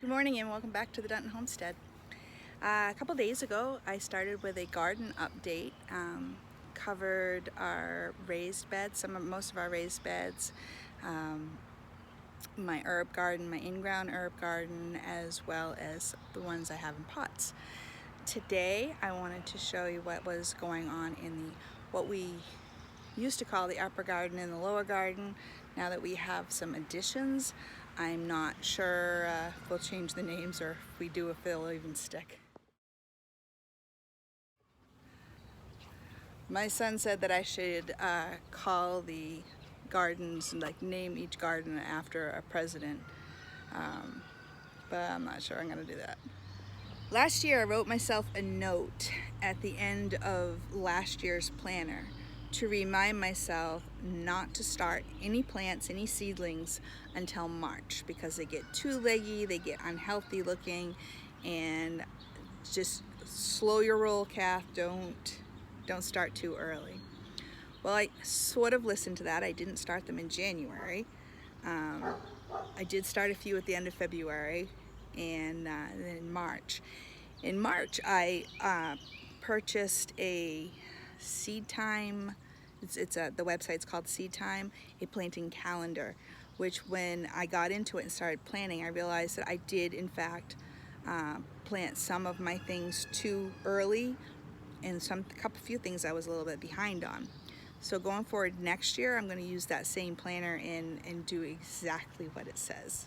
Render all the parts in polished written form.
Good morning and welcome back to the Dunton Homestead. A couple days ago I started with a garden update, covered our raised beds, most of our raised beds, my herb garden, my in-ground herb garden, as well as the ones I have in pots. Today I wanted to show you what was going on in what we used to call the upper garden and the lower garden. Now that we have some additions, I'm not sure if we'll change the names or if we do, if they'll even stick. My son said that I should call the gardens, like name each garden after a president, but I'm not sure I'm gonna do that. Last year I wrote myself a note at the end of last year's planner to remind myself not to start any plants, any seedlings until March, because they get too leggy, they get unhealthy looking, and just slow your roll, Kath. Don't start too early. Well, I sort of listened to that. I didn't start them in January. I did start a few at the end of February and then in March. In March, I purchased a Seed Time. The website's called Seed Time, a planting calendar, which when I got into it and started planning, I realized that I did in fact plant some of my things too early, and few things I was a little bit behind on. So going forward next year, I'm going to use that same planner and do exactly what it says.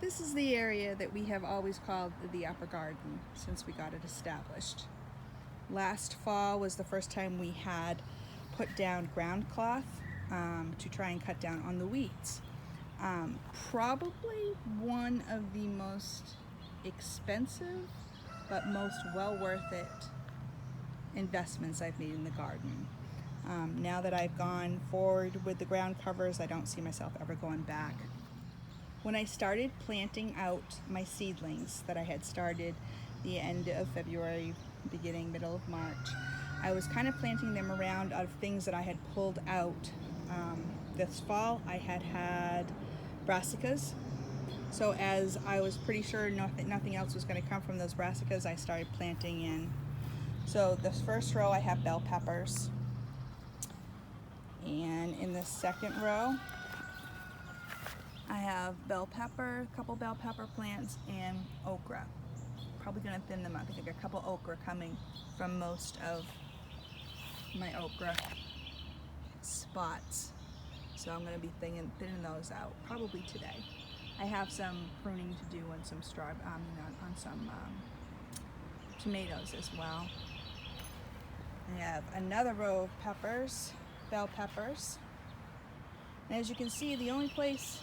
This is the area that we have always called the upper garden since we got it established. Last fall was the first time we had put down ground cloth to try and cut down on the weeds. Probably one of the most expensive but most well worth it investments I've made in the garden. Now that I've gone forward with the ground covers, I don't see myself ever going back. When I started planting out my seedlings that I had started the end of February, middle of March, I was kind of planting them around out of things that I had pulled out. This fall I had brassicas, so as I was pretty sure nothing else was going to come from those brassicas, I started planting in. So this first row I have bell peppers, and in the second row I have a couple bell pepper plants, and okra. Probably going to thin them up. I think a couple okra coming from most of my okra spots, so I'm going to be thinning those out probably today. I have some pruning to do on some on some tomatoes as well. I have another row of peppers, bell peppers, and as you can see, the only place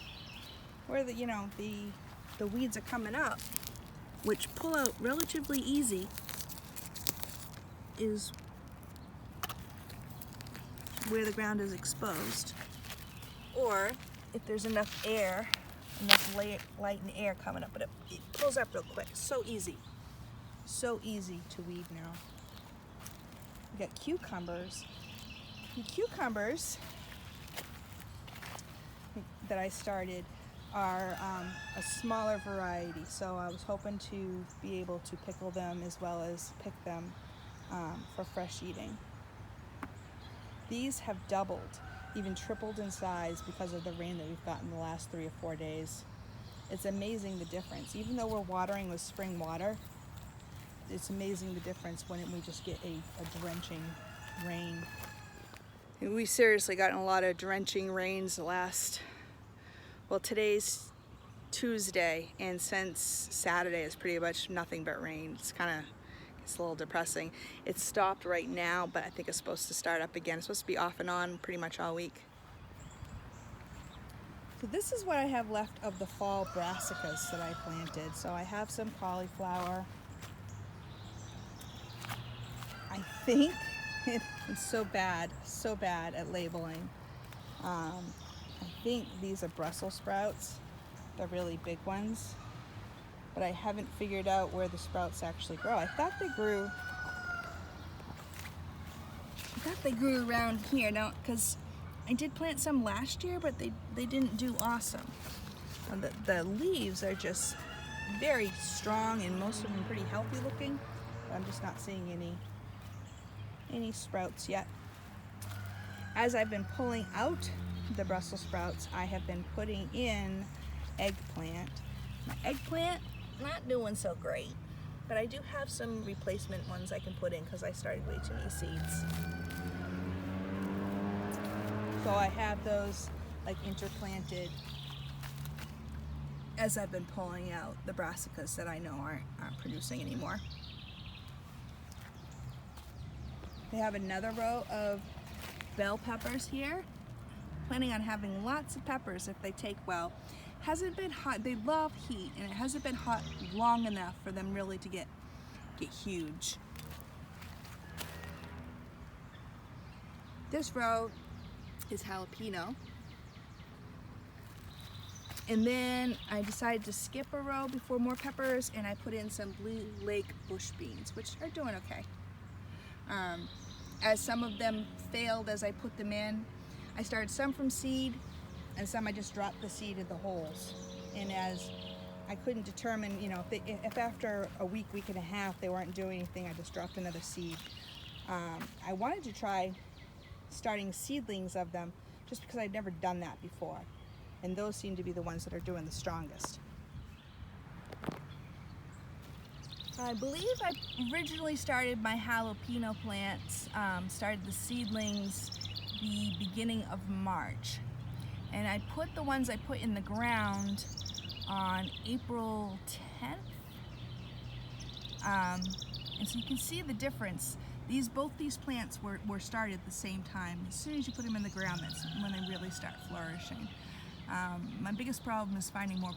where the weeds are coming up, which pull out relatively easy, is where the ground is exposed, or if there's enough air, enough light and air coming up, but it pulls up real quick. So easy to weed now. We got cucumbers. The cucumbers that I started are a smaller variety, so I was hoping to be able to pickle them as well as pick them for fresh eating. These have doubled, even tripled in size because of the rain that we've gotten the last 3 or 4 days. It's amazing the difference. Even though we're watering with spring water, it's amazing the difference when we just get a drenching rain. We seriously gotten a lot of drenching rains today's Tuesday, and since Saturday it's pretty much nothing but rain. It's a little depressing. It's stopped right now, but I think it's supposed to start up again. It's supposed to be off and on pretty much all week. So this is what I have left of the fall brassicas that I planted. So I have some cauliflower. I think it's so bad at labeling. I think these are Brussels sprouts. They're really big ones, but I haven't figured out where the sprouts actually grow. I thought they grew around here now, because I did plant some last year, but they didn't do awesome. And the leaves are just very strong and most of them pretty healthy looking, but I'm just not seeing any sprouts yet. As I've been pulling out the Brussels sprouts, I have been putting in eggplant. My eggplant, not doing so great, but I do have some replacement ones I can put in because I started way too many seeds. So I have those like interplanted as I've been pulling out the brassicas that I know aren't producing anymore. They have another row of bell peppers here. Planning on having lots of peppers if they take well. Hasn't been hot, they love heat, and it hasn't been hot long enough for them really to get huge. This row is jalapeno. And then I decided to skip a row before more peppers, and I put in some Blue Lake bush beans, which are doing okay. As some of them failed as I put them in, I started some from seed, and some I just dropped the seed in the holes. And as I couldn't determine, you know, if after a week and a half they weren't doing anything, I just dropped another seed. I wanted to try starting seedlings of them just because I'd never done that before. And those seem to be the ones that are doing the strongest. I believe I originally started my jalapeno plants, started the seedlings the beginning of March. And I put the ones I put in the ground on April 10th. And so you can see the difference. Both these plants were started at the same time. As soon as you put them in the ground, that's when they really start flourishing. My biggest problem is finding more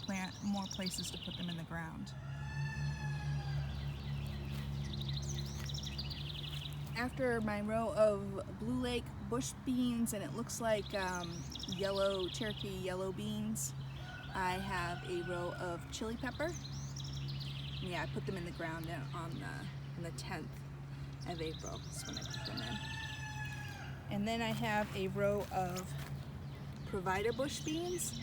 places to put them in the ground. After my row of Blue Lake bush beans, and it looks like Cherokee yellow beans, I have a row of chili pepper. And yeah, I put them in the ground on the 10th of April. That's when I put them in. And then I have a row of Provider bush beans.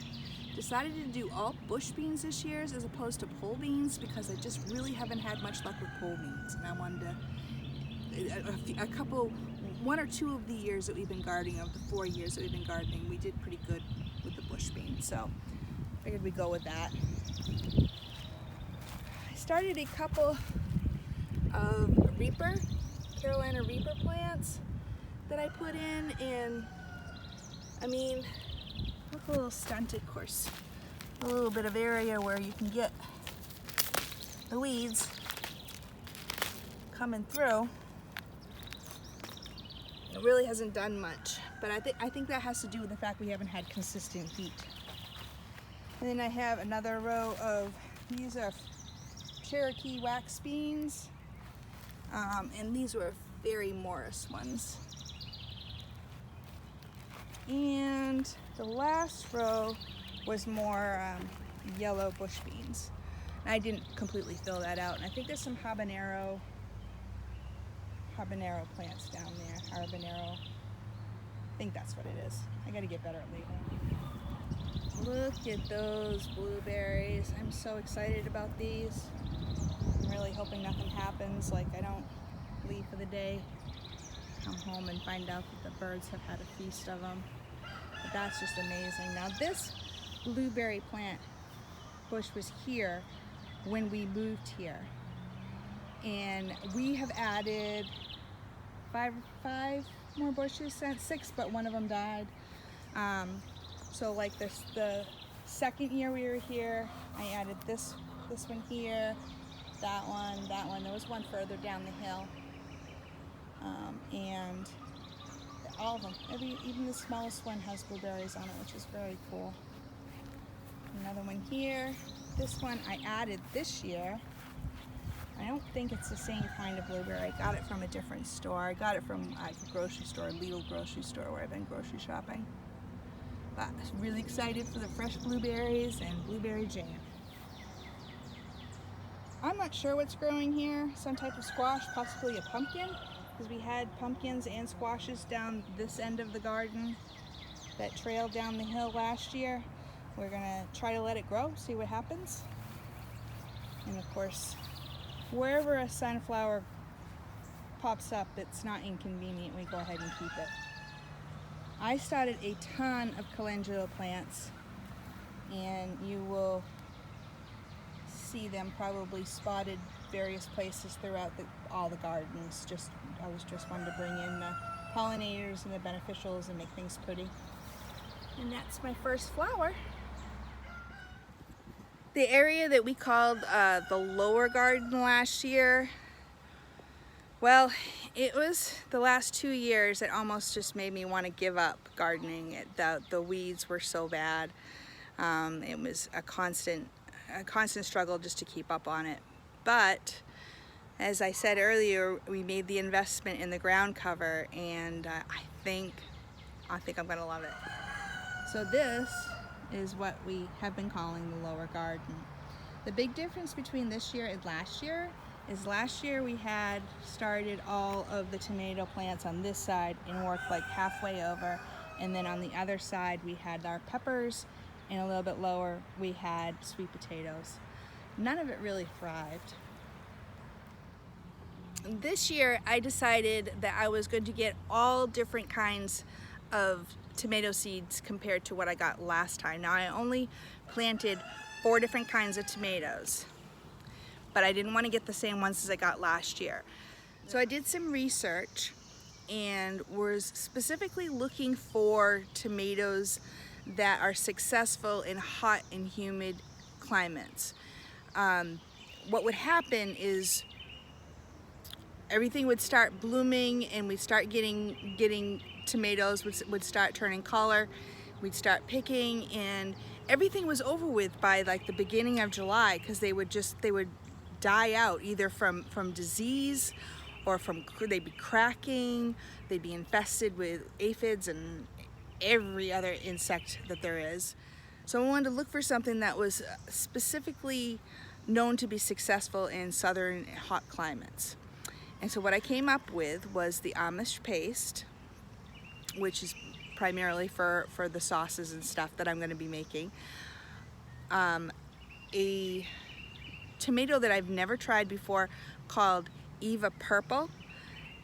Decided to do all bush beans this year as opposed to pole beans because I just really haven't had much luck with pole beans, and I wanted to one or two of the years that we've been gardening, of the 4 years that we've been gardening, we did pretty good with the bush beans, so figured we'd go with that. I started a couple of Carolina Reaper plants that I put in, and I mean, look a little stunted, of course. A little bit of area where you can get the weeds coming through. It really hasn't done much, but I think that has to do with the fact we haven't had consistent heat. And then I have another row of, these are Cherokee wax beans, and these were Fairy Morris ones. And the last row was more yellow bush beans. And I didn't completely fill that out. And I think there's some habanero plants down there. Habanero. I think that's what it is. I gotta get better at labeling. Look at those blueberries. I'm so excited about these. I'm really hoping nothing happens, like I don't leave for the day, come home and find out that the birds have had a feast of them. But that's just amazing. Now this blueberry plant bush was here when we moved here, and we have added five more bushes since, 6, but one of them died. So like the second year we were here, I added this one here, that one. There was one further down the hill, and all of them, even the smallest one has blueberries on it, which is very cool. Another one here. This one I added this year. I don't think it's the same kind of blueberry. I got it from a different store. I got it from a grocery store, Lidl grocery store, where I've been grocery shopping. But I'm really excited for the fresh blueberries and blueberry jam. I'm not sure what's growing here. Some type of squash, possibly a pumpkin, because we had pumpkins and squashes down this end of the garden that trailed down the hill last year. We're gonna try to let it grow, see what happens. And of course, wherever a sunflower pops up that's not inconvenient, we go ahead and keep it. I started a ton of calendula plants, and you will see them probably spotted various places throughout all the gardens. I was just wanting to bring in the pollinators and the beneficials and make things pretty. And that's my first flower. The area that we called the lower garden last year, well, it was the last 2 years it almost just made me want to give up gardening. The weeds were so bad. It was a constant struggle just to keep up on it. But as I said earlier, we made the investment in the ground cover, and I think I'm gonna love it. So this is what we have been calling the lower garden. The big difference between this year and last year is last year we had started all of the tomato plants on this side and worked like halfway over, and then on the other side we had our peppers, and a little bit lower we had sweet potatoes. None of it really thrived. This year I decided that I was going to get all different kinds of tomato seeds compared to what I got last time. Now, I only planted 4 different kinds of tomatoes, but I didn't want to get the same ones as I got last year. So I did some research and was specifically looking for tomatoes that are successful in hot and humid climates. What would happen is everything would start blooming, and we'd start getting tomatoes would start turning color. We'd start picking, and everything was over with by like the beginning of July, because they would die out either from disease or they'd be cracking, they'd be infested with aphids and every other insect that there is. So I wanted to look for something that was specifically known to be successful in southern hot climates. And so what I came up with was the Amish paste, which is primarily for the sauces and stuff that I'm going to be making. A tomato that I've never tried before called Eva Purple.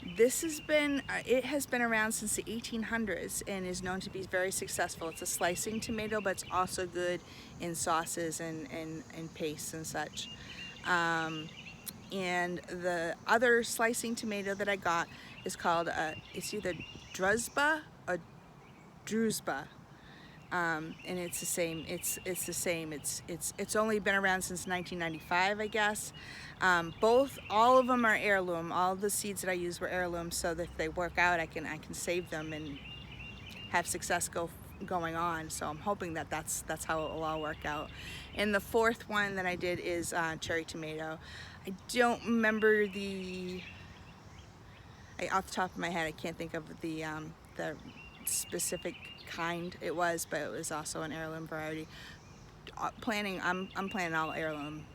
It has been around since the 1800s and is known to be very successful. It's a slicing tomato, but it's also good in sauces and pastes and such. And the other slicing tomato that I got is called, it's either Druzba or Druzba. And it's the same. It's the same. It's only been around since 1995, I guess. All of them are heirloom. All the seeds that I use were heirloom, so that if they work out, I can save them and have success going on. So I'm hoping that that's how it will all work out. And the fourth one that I did is cherry tomato. I don't remember off the top of my head, I can't think of the specific kind it was, but it was also an heirloom variety. I'm planning all heirloom.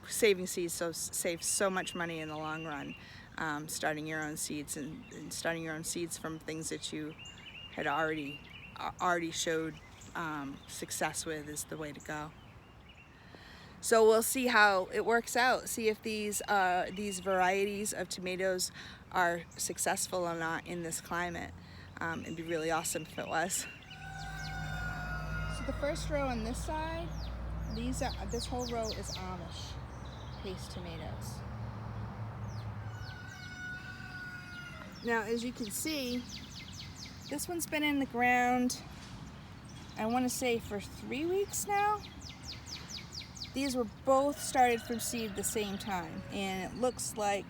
Saving seeds saves so much money in the long run. Starting your own seeds and starting your own seeds from things that you had already showed success with is the way to go. So we'll see how it works out. See if these varieties of tomatoes are successful or not in this climate. It'd be really awesome if it was. So the first row on this side, this whole row is Amish paste tomatoes. Now, as you can see, this one's been in the ground, I want to say for 3 weeks now. These were both started from seed at the same time, and it looks like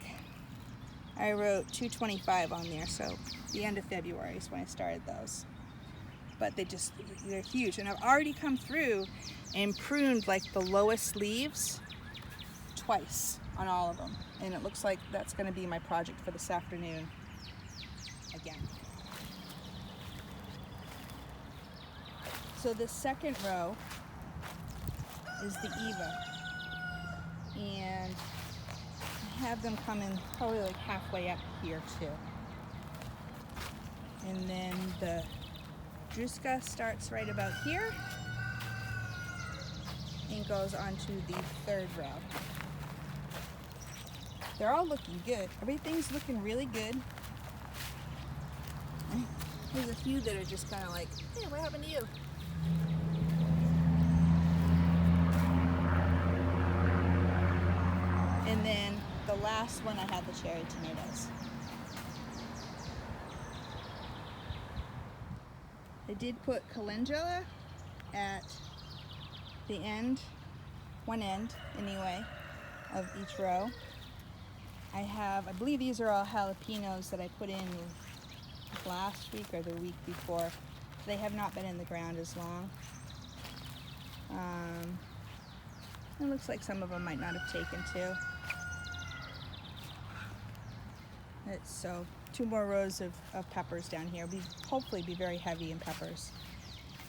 I wrote 225 on there, so the end of February is when I started those. But they're huge, and I've already come through and pruned like the lowest leaves twice on all of them, and it looks like that's going to be my project for this afternoon again. So the second row is the Eva, and I have them coming probably like halfway up here too. And then the Druska starts right about here, and goes onto the third row. They're all looking good. Everything's looking really good. There's a few that are just kind of like, hey, what happened to you? And then the last one, I had the cherry tomatoes. I did put calendula at the end, one end anyway, of each row. I believe these are all jalapenos that I put in last week or the week before. They have not been in the ground as long. It looks like some of them might not have taken too. So 2 more rows of peppers down here. Hopefully be very heavy in peppers.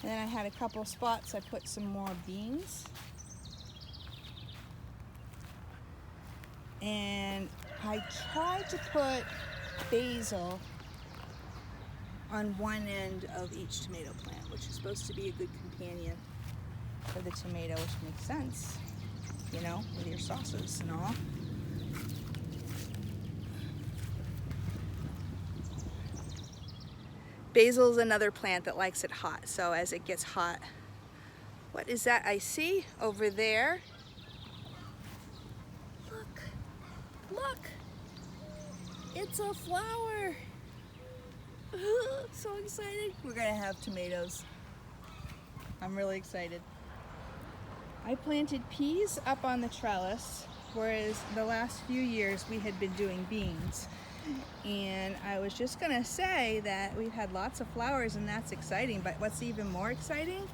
And then I had a couple spots I put some more beans. And I tried to put basil on one end of each tomato plant, which is supposed to be a good companion for the tomato, which makes sense, you know, with your sauces and all. Basil is another plant that likes it hot, so as it gets hot, what is that I see over there? Look, it's a flower. So excited. We're gonna have tomatoes. I'm really excited. I planted peas up on the trellis, whereas the last few years we had been doing beans. And I was just gonna say that we've had lots of flowers and that's exciting, but what's even more exciting?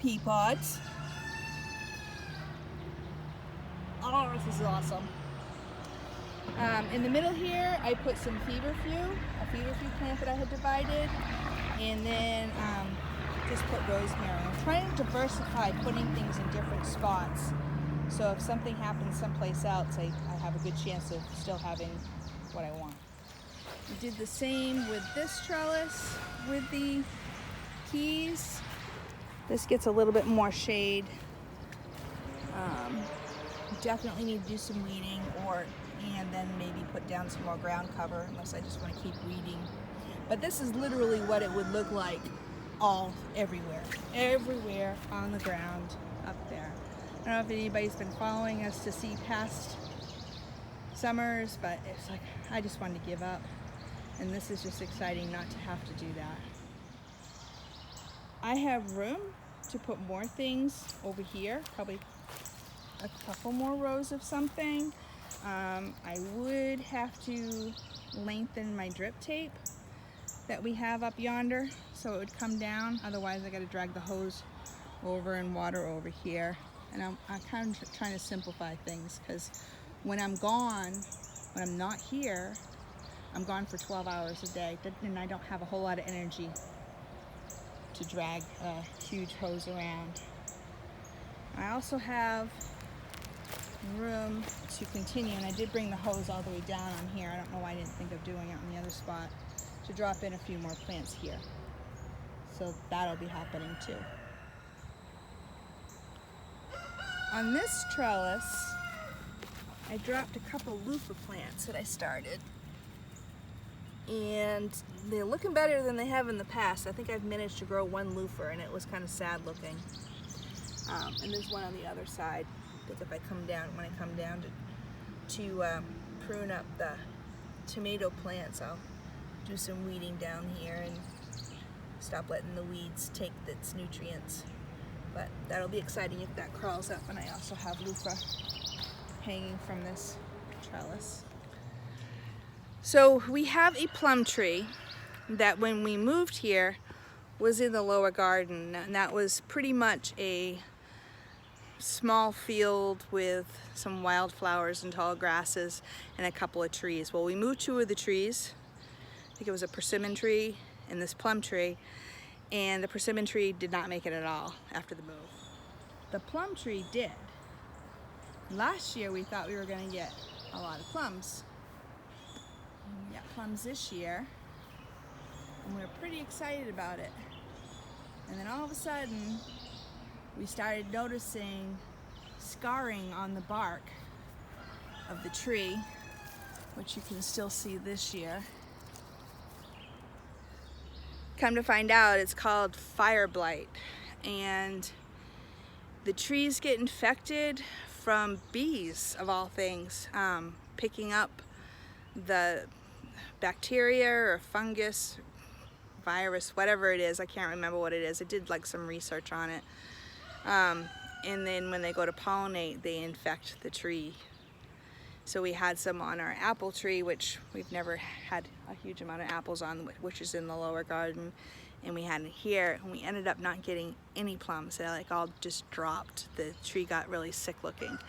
Pea pods. Oh, this is awesome. In the middle here, I put some feverfew, a feverfew plant that I had divided, and then just put rosemary. I'm trying to diversify putting things in different spots. So if something happens someplace else, I have a good chance of still having what I want. I did the same with this trellis with the peas. This gets a little bit more shade. Definitely need to do some weeding, and then maybe put down some more ground cover, unless I just want to keep weeding. But this is literally what it would look like everywhere on the ground up there. I don't know if anybody's been following us to see past summers, but it's like I just wanted to give up, and this is just exciting not to have to do that. I have room to put more things over here, probably a couple more rows of something. I would have to lengthen my drip tape that we have up yonder so it would come down. Otherwise I got to drag the hose over and water over here. And I'm kind of trying to simplify things, because when I'm gone, when I'm not here, I'm gone for 12 hours a day, and I don't have a whole lot of energy to drag a huge hose around. I also have room to continue, and I did bring the hose all the way down on here. I don't know why I didn't think of doing it on the other spot, to drop in a few more plants here. So that'll be happening too. On this trellis, I dropped a couple loofah plants that I started, and they're looking better than they have in the past. I think I've managed to grow one loofah, and it was kind of sad looking. And there's one on the other side. I think if I come down, when I come down to prune up the tomato plants, I'll do some weeding down here and stop letting the weeds take its nutrients. But that'll be exciting if that crawls up. And I also have loofah hanging from this trellis. So we have a plum tree that when we moved here was in the lower garden, and that was pretty much a small field with some wildflowers and tall grasses and a couple of trees. Well, we moved 2 of the trees. I think it was a persimmon tree and this plum tree, and the persimmon tree did not make it at all after the move. The plum tree did. Last year we thought we were going to get a lot of plums. We got plums this year, and we were pretty excited about it. And then all of a sudden, we started noticing scarring on the bark of the tree, which you can still see this year. Come to find out, it's called fire blight, and the trees get infected from bees, of all things, picking up the bacteria or fungus, virus, whatever it is. I can't remember what it is. I did like some research on it. And then when they go to pollinate, they infect the tree. So we had some on our apple tree, which we've never had a huge amount of apples on, which is in the lower garden. And we had it here, and we ended up not getting any plums. They like all just dropped. The tree got really sick looking.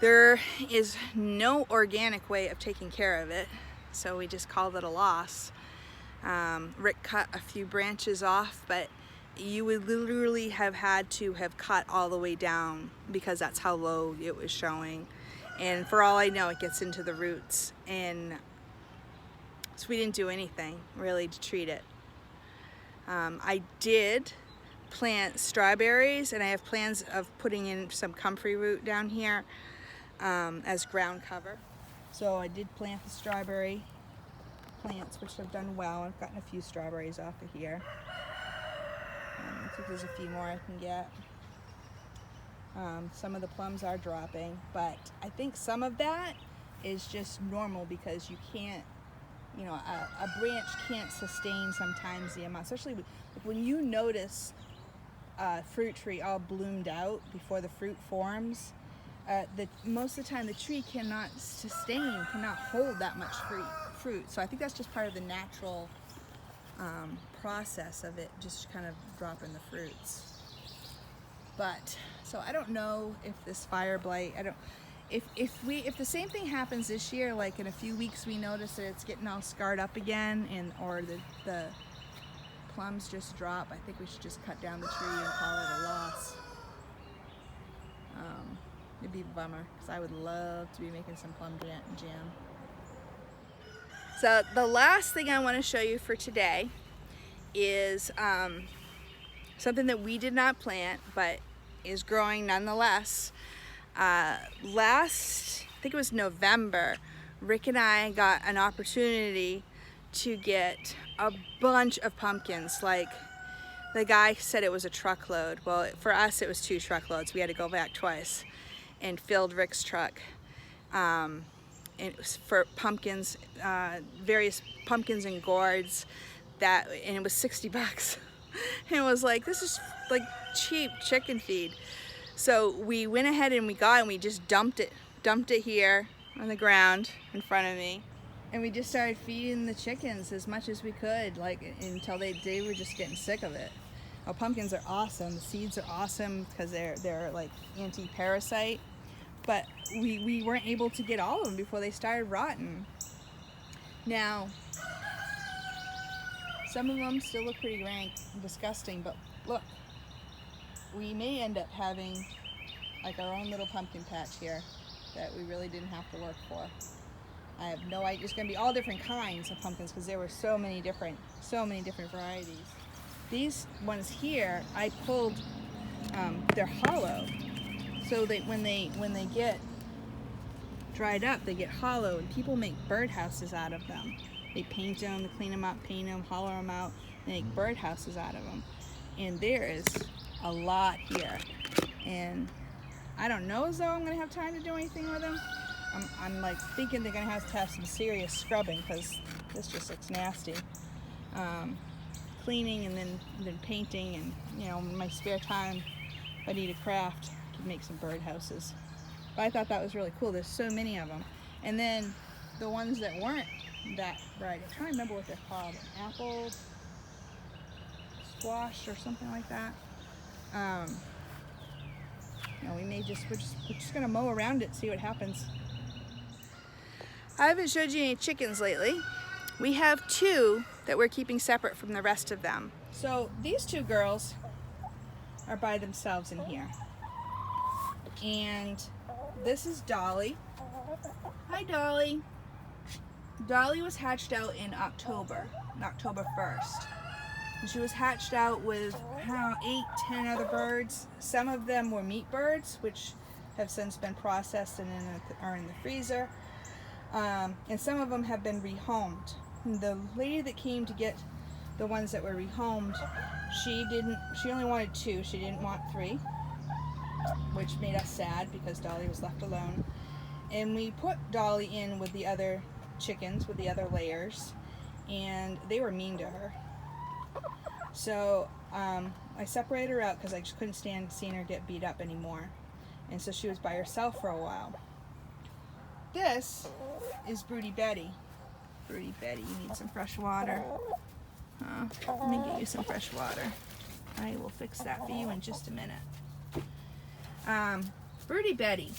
There is no organic way of taking care of it, so we just called it a loss. Rick cut a few branches off, but you would literally have had to have cut all the way down because that's how low it was showing. And for all I know, it gets into the roots, and so we didn't do anything really to treat it. I did plant strawberries, and I have plans of putting in some comfrey root down here as ground cover. So I did plant the strawberry plants, which have done well. I've gotten a few strawberries off of here. I think there's a few more I can get. Some of the plums are dropping, but I think some of that is just normal because you can't, you know, a branch can't sustain sometimes the amount, especially when you notice a fruit tree all bloomed out before the fruit forms. Most of the time the tree cannot hold that much fruit. So I think that's just part of the natural process of it, just kind of dropping the fruits. But so I don't know if this fire blight, if the same thing happens this year, like in a few weeks we notice that it's getting all scarred up again, or the plums just drop, I think we should just cut down the tree and call it a loss. It'd be a bummer because I would love to be making some plum jam. So the last thing I want to show you for today is something that we did not plant but is growing nonetheless. I think it was November, Rick and I got an opportunity to get a bunch of pumpkins. Like, the guy said it was a truckload. Well, for us it was 2 truckloads. We had to go back twice and filled Rick's truck. And it was for pumpkins, various pumpkins and gourds, and it was $60. And it was like, this is like cheap chicken feed. So we went ahead and we just dumped it here on the ground in front of me. And we just started feeding the chickens as much as we could, like until they were just getting sick of it. Our pumpkins are awesome. The seeds are awesome because they're like anti-parasite. But we weren't able to get all of them before they started rotting. Now, some of them still look pretty rank and disgusting, but look, we may end up having like our own little pumpkin patch here that we really didn't have to work for. I have no idea. It's going to be all different kinds of pumpkins because there were so many different varieties. These ones here, I pulled, they're hollow. So that when they get dried up, they get hollow, and people make birdhouses out of them. They paint them, they clean them up, paint them, hollow them out, and make birdhouses out of them. And there is a lot here. And I don't know as though I'm going to have time to do anything with them. I'm like thinking they're going to have some serious scrubbing because this just looks nasty. Cleaning and then painting, and you know, in my spare time, if I need a craft, I could make some birdhouses. But I thought that was really cool. There's so many of them. And then the ones that weren't that bright, I'm trying to remember what they're called. Apple squash or something like that. You know, we're just gonna mow around it, see what happens. I haven't showed you any chickens lately. We have 2 that we're keeping separate from the rest of them. So these 2 girls are by themselves in here. And this is Dolly. Hi, Dolly. Dolly was hatched out in October 1st. And she was hatched out with 8, 10 other birds. Some of them were meat birds, which have since been processed and are in the freezer. And some of them have been rehomed. The lady that came to get the ones that were rehomed, she only wanted 2. She didn't want 3, which made us sad because Dolly was left alone. And we put Dolly in with the other chickens, with the other layers, and they were mean to her. So I separated her out because I just couldn't stand seeing her get beat up anymore. And so she was by herself for a while. This is Broody Betty. Broody Betty, you need some fresh water. Let me get you some fresh water. I will fix that for you in just a minute. Broody Betty.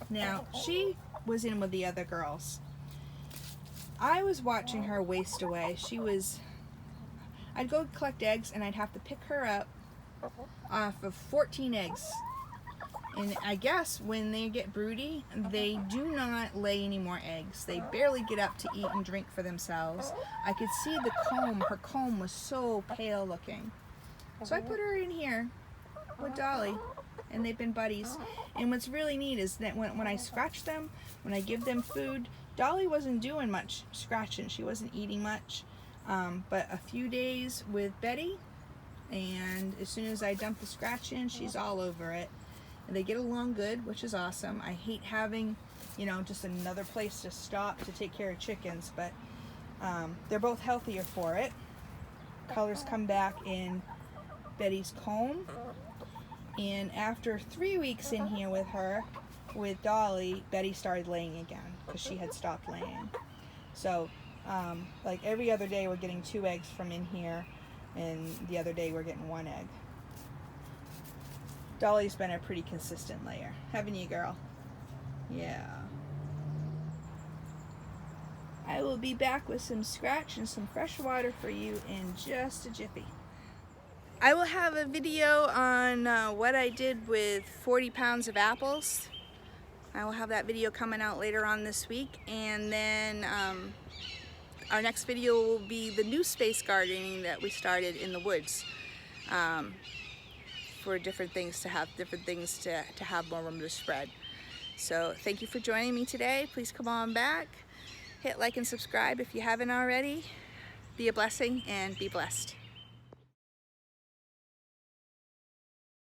Now, she was in with the other girls. I was watching her waste away. I'd go collect eggs and I'd have to pick her up off of 14 eggs. And I guess when they get broody, they do not lay any more eggs. They barely get up to eat and drink for themselves. I could see the comb. Her comb was so pale looking. So I put her in here with Dolly, and they've been buddies. And what's really neat is that when I scratch them, when I give them food, Dolly wasn't doing much scratching. She wasn't eating much. But a few days with Betty, and as soon as I dump the scratch in, she's all over it. And they get along good, which is awesome. I hate having, just another place to stop to take care of chickens, but they're both healthier for it. Colors come back in Betty's comb. And after 3 weeks in here with her, with Dolly, Betty started laying again because she had stopped laying. So, like every other day we're getting 2 eggs from in here, and the other day we're getting 1 egg. Dolly's been a pretty consistent layer, haven't you, girl? Yeah. I will be back with some scratch and some fresh water for you in just a jiffy. I will have a video on what I did with 40 pounds of apples. I will have that video coming out later on this week, and then our next video will be the new space gardening that we started in the woods. For different things to have more room to spread. So thank you for joining me today. Please come on back, hit like and subscribe if you haven't already. Be a blessing and be blessed.